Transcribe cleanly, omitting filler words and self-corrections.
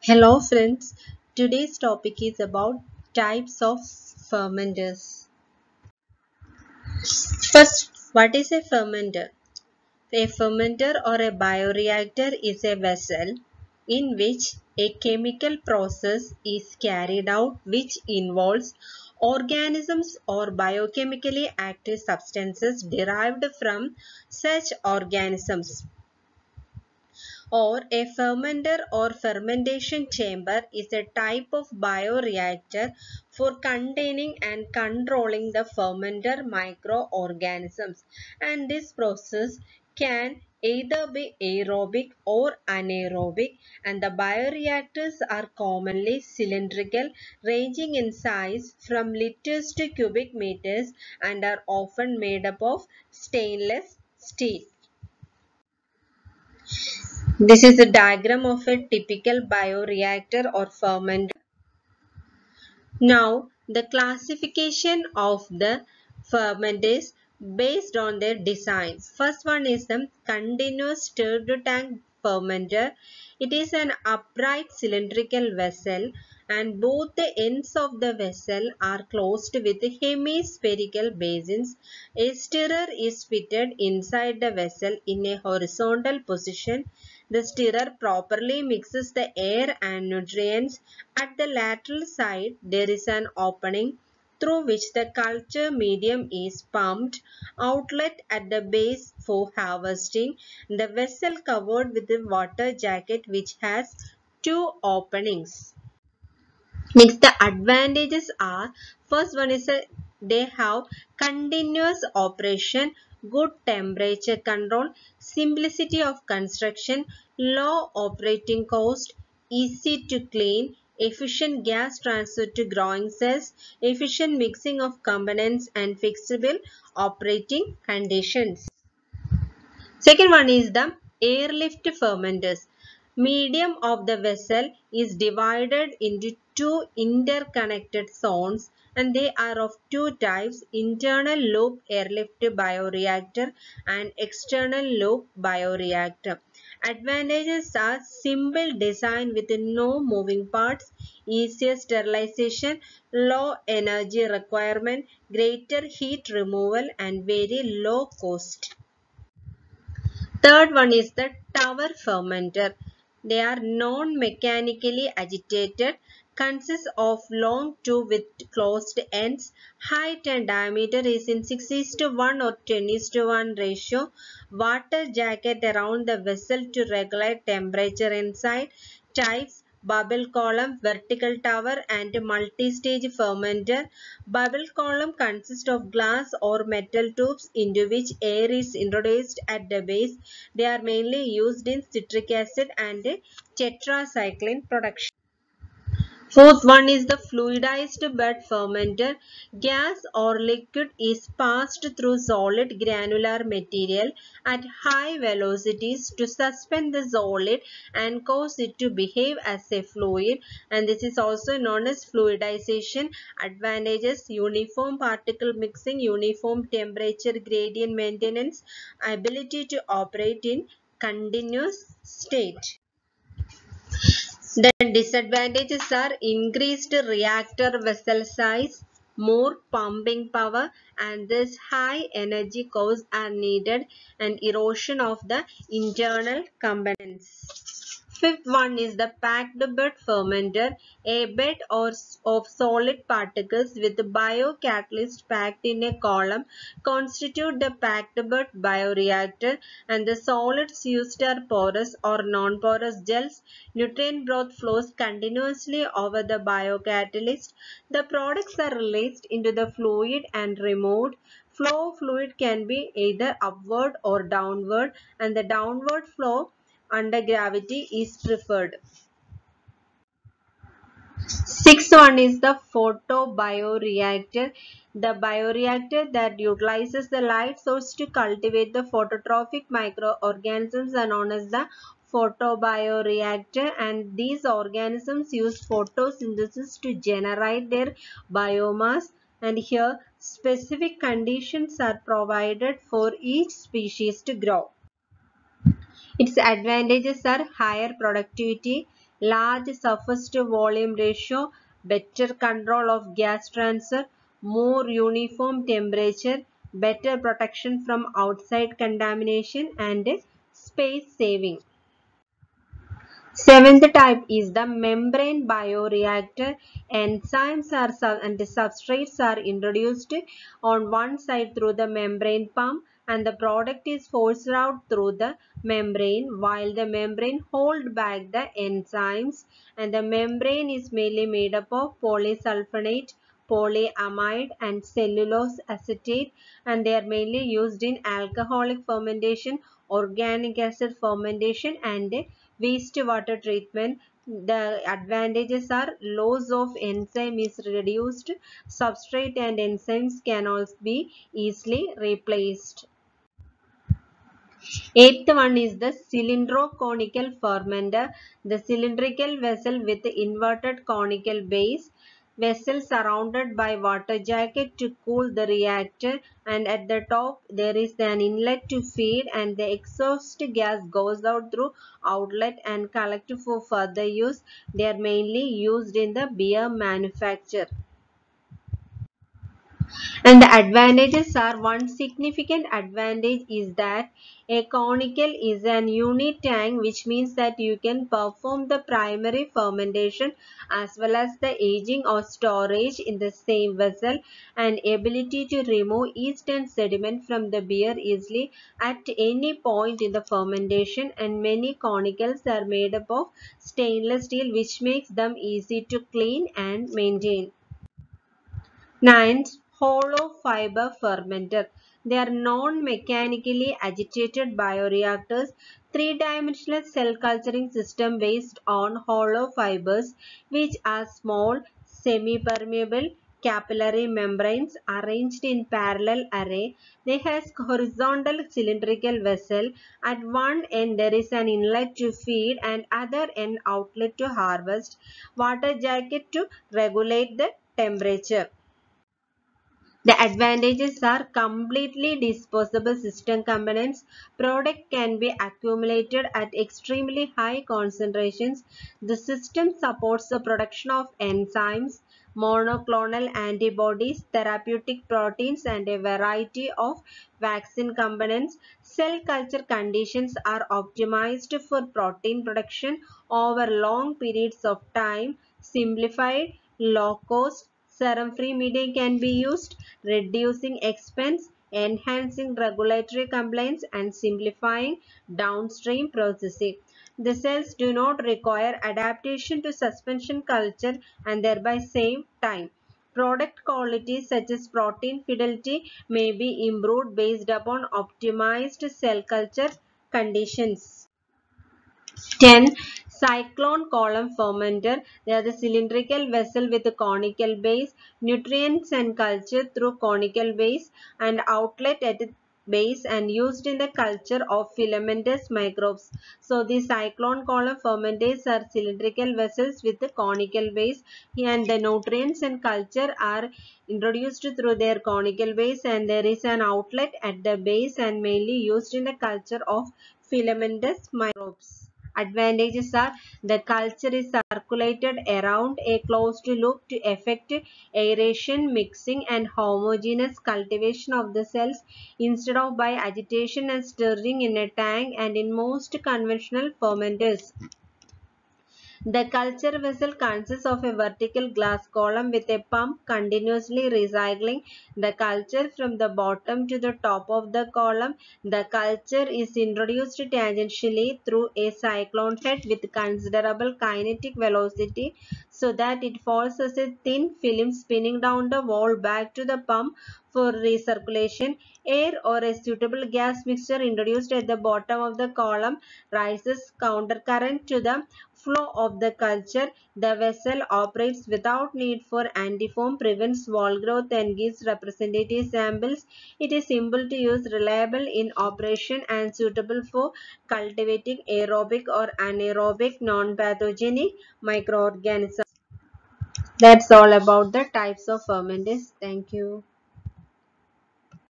Hello friends, today's topic is about types of fermenters. First, what is a fermenter? A fermenter or a bioreactor is a vessel in which a chemical process is carried out which involves organisms or biochemically active substances derived from such organisms. Or a fermenter or fermentation chamber is a type of bioreactor for containing and controlling the fermenter microorganisms, and this process can either be aerobic or anaerobic, and the bioreactors are commonly cylindrical, ranging in size from liters to cubic meters, and are often made up of stainless steel. This is a diagram of a typical bioreactor or fermenter. Now, the classification of the fermenters based on their design. First one is the continuous stirred tank fermenter. It is an upright cylindrical vessel and both the ends of the vessel are closed with hemispherical basins. A stirrer is fitted inside the vessel in a horizontal position. The stirrer properly mixes the air and nutrients. At the lateral side, there is an opening through which the culture medium is pumped. Outlet at the base for harvesting. The vessel covered with a water jacket which has two openings. Next, the advantages are, first one is they have continuous operation, good temperature control, simplicity of construction, low operating cost, easy to clean, efficient gas transfer to growing cells, efficient mixing of components and flexible operating conditions. Second one is the airlift fermenters. Medium of the vessel is divided into two interconnected zones and they are of two types, internal loop airlift bioreactor and external loop bioreactor. Advantages are simple design with no moving parts, easier sterilization, low energy requirement, greater heat removal and very low cost. Third one is the tower fermenter. They are non-mechanically agitated, consist of long tube with closed ends. Height and diameter is in 6:1 or 10:1 ratio. Water jacket around the vessel to regulate temperature inside. Types: bubble column, vertical tower and multi-stage fermenter. Bubble column consists of glass or metal tubes into which air is introduced at the base. They are mainly used in citric acid and tetracycline production. Fourth one is the fluidized bed fermenter. Gas or liquid is passed through solid granular material at high velocities to suspend the solid and cause it to behave as a fluid, and this is also known as fluidization. Advantages: uniform particle mixing, uniform temperature gradient maintenance, ability to operate in continuous state. The disadvantages are increased reactor vessel size, more pumping power, and thus high energy costs are needed and erosion of the internal components. Fifth one is the packed bed fermenter, a bed of solid particles with biocatalyst packed in a column constitute the packed bed bioreactor, and the solids used are porous or non-porous gels. Nutrient broth flows continuously over the biocatalyst. The products are released into the fluid and removed. Flow of fluid can be either upward or downward, and the downward flow under gravity is preferred. Sixth one is the photobioreactor. The bioreactor that utilizes the light source to cultivate the phototrophic microorganisms are known as the photobioreactor, and these organisms use photosynthesis to generate their biomass, and here specific conditions are provided for each species to grow. Its advantages are higher productivity, large surface to volume ratio, better control of gas transfer, more uniform temperature, better protection from outside contamination, and space saving. Seventh type is the membrane bioreactor. Enzymes and substrates are introduced on one side through the membrane pump, and the product is forced out through the membrane while the membrane hold back the enzymes, and the membrane is mainly made up of polysulfonate, polyamide and cellulose acetate, and they are mainly used in alcoholic fermentation, organic acid fermentation and wastewater treatment. The advantages are loss of enzyme is reduced, substrate and enzymes can also be easily replaced. Eighth one is the cylindroconical fermenter, the cylindrical vessel with inverted conical base, vessel surrounded by water jacket to cool the reactor, and at the top there is an inlet to feed, and the exhaust gas goes out through outlet and collected for further use. They are mainly used in the beer manufacture. And the advantages are, one significant advantage is that a conical is an unit tank, which means that you can perform the primary fermentation as well as the aging or storage in the same vessel, and ability to remove yeast and sediment from the beer easily at any point in the fermentation, and many conicals are made up of stainless steel, which makes them easy to clean and maintain. Ninth, hollow fiber fermenter. They are non-mechanically agitated bioreactors, three-dimensional cell culturing system based on hollow fibers, which are small, semi-permeable capillary membranes arranged in parallel array. They have horizontal cylindrical vessel. At one end there is an inlet to feed and other end outlet to harvest, water jacket to regulate the temperature. The advantages are completely disposable system components. Product can be accumulated at extremely high concentrations. The system supports the production of enzymes, monoclonal antibodies, therapeutic proteins, and a variety of vaccine components. Cell culture conditions are optimized for protein production over long periods of time. Simplified, low cost, serum-free media can be used, reducing expense, enhancing regulatory compliance, and simplifying downstream processing. The cells do not require adaptation to suspension culture and thereby save time. Product quality such as protein fidelity may be improved based upon optimized cell culture conditions. 10. Cyclone column fermenter. They are the cylindrical vessel with a conical base, nutrients and culture through conical base and outlet at its base, and used in the culture of filamentous microbes. So the cyclone column fermenters are cylindrical vessels with a conical base, and the nutrients and culture are introduced through their conical base, and there is an outlet at the base and mainly used in the culture of filamentous microbes. Advantages are, the culture is circulated around a closed loop to effect aeration, mixing and homogeneous cultivation of the cells instead of by agitation and stirring in a tank and in most conventional fermenters. The culture vessel consists of a vertical glass column with a pump continuously recycling the culture from the bottom to the top of the column. The culture is introduced tangentially through a cyclone head with considerable kinetic velocity so that it falls as a thin film spinning down the wall back to the pump for recirculation. Air or a suitable gas mixture introduced at the bottom of the column rises countercurrent to the flow of the culture. The vessel operates without need for antifoam, prevents wall growth and gives representative samples. It is simple to use, reliable in operation and suitable for cultivating aerobic or anaerobic non-pathogenic microorganisms. That's all about the types of fermenters. Thank you.